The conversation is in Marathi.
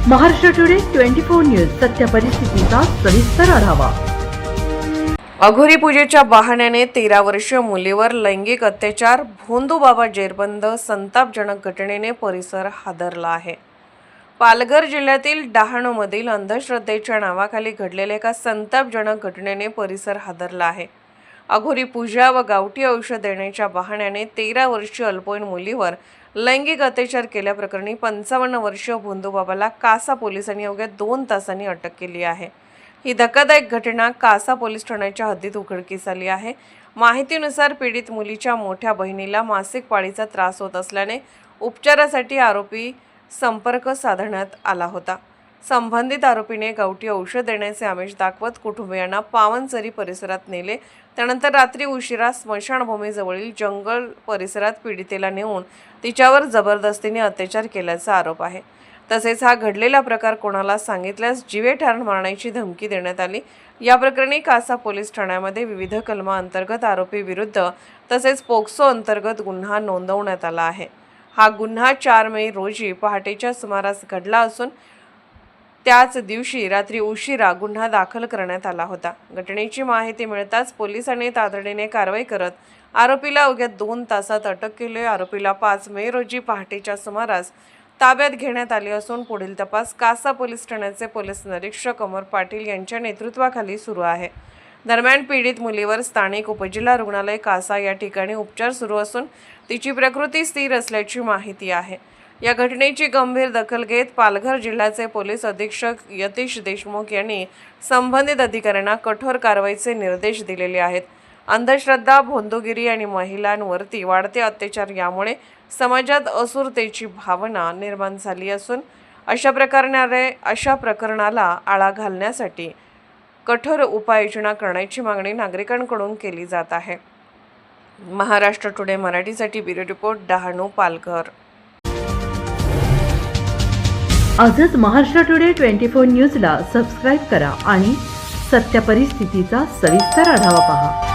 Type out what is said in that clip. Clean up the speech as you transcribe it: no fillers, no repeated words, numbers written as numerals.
महाराष्ट्र टुडे 24 न्यूज सत्य परिस्थितीचा सविस्तर आढावा। अघोरी पूजेच्या बहाण्याने 13 वर्षीय मुलीवर लैंगिक अत्याचार, भोंदूबाबा जेरबंद। संतापजनक घटनेने परिसर हादरला आहे। पालघर जिल्ह्यातील डहाणूमधील अंधश्रद्धेच्या नावाखाली घडलेल्या एका संतापजनक घटनेने परिसर हादरला आहे। अघोरी पूजा व गावठी औषध देण्याच्या बहाण्याने 13 वर्षीय अल्पवयीन मुलीवर लैंगिक अत्याचार केल्याप्रकरणी 55 वर्षीय भोंदूबाबाला कासा पोलिसांनी अवघ्या 2 तासांनी अटक केली आहे। ही धक्कादायक घटना कासा पोलीस ठाण्याच्या हद्दीत उघडकीस आली आहे। माहितीनुसार पीडित मुलीच्या मोठ्या बहिणीला मासिक पाळीचा त्रास होत असल्याने उपचारासाठी आरोपी संपर्क साधण्यात आला होता। संबंधित आरोपीने गावठी औषध देण्याचे आमिष दाखवत कुटुंबियांना पावनसरी परिसरात नेले। त्यानंतर रात्री उशिरा स्मशानभूमीजवळील जंगल परिसरात पीडितेला नेऊन तिच्यावर जबरदस्तीने अत्याचार केल्याचा आरोप आहे। तसेच हा घडलेला प्रकार कोणाला सांगितल्यास जीवे ठार मारण्याची धमकी देण्यात आली। या प्रकरणी कासा पोलीस ठाण्यामध्ये विविध कलमांतर्गत आरोपी विरुद्ध तसेच पोक्सो अंतर्गत गुन्हा नोंदवण्यात आला आहे। हा गुन्हा 4 मे रोजी पहाटेच्या सुमारास घडला असून त्याच दिवशी रात्री उशिरा गुन्हा दाखल करण्यात आला होता। घटनेची माहिती मिळताच पोलिसांनी तातडीने कारवाई करत आरोपीला अवघ्या 2 तासात अटक केली। आरोपीला 5 मे रोजी पहाटेच्या सुमारास ताब्यात घेण्यात आले असून पुढील तपास कासा पोलीस ठाण्याचे पोलीस निरीक्षक अमर पाटील यांच्या नेतृत्वाखाली सुरू आहे। दरम्यान पीडित मुलीवर स्थानिक उपजिल्हा रुग्णालय कासा या ठिकाणी उपचार सुरू असून तिची प्रकृती स्थिर असल्याची माहिती आहे। या घटनेची गंभीर दखल घेत पालघर जिल्ह्याचे पोलीस अधीक्षक यतीश देशमुख यांनी संबंधित अधिकाऱ्यांना कठोर कारवाईचे निर्देश दिलेले आहेत। अंधश्रद्धा, भोंदूगिरी आणि महिलांवरती वाढते अत्याचार यामुळे समाजात असुरतेची भावना निर्माण झाली असून अशा प्रकरणाला आळा घालण्यासाठी कठोर उपाययोजना करण्याची मागणी नागरिकांकडून केली जात आहे। महाराष्ट्र टुडे मराठीसाठी ब्युरो रिपोर्ट, डहाणू, पालघर। आजच महाराष्ट्र टुडे 24 न्यूजला सबस्क्राईब करा आणि सत्य परिस्थितीचा सविस्तर आढावा पहा।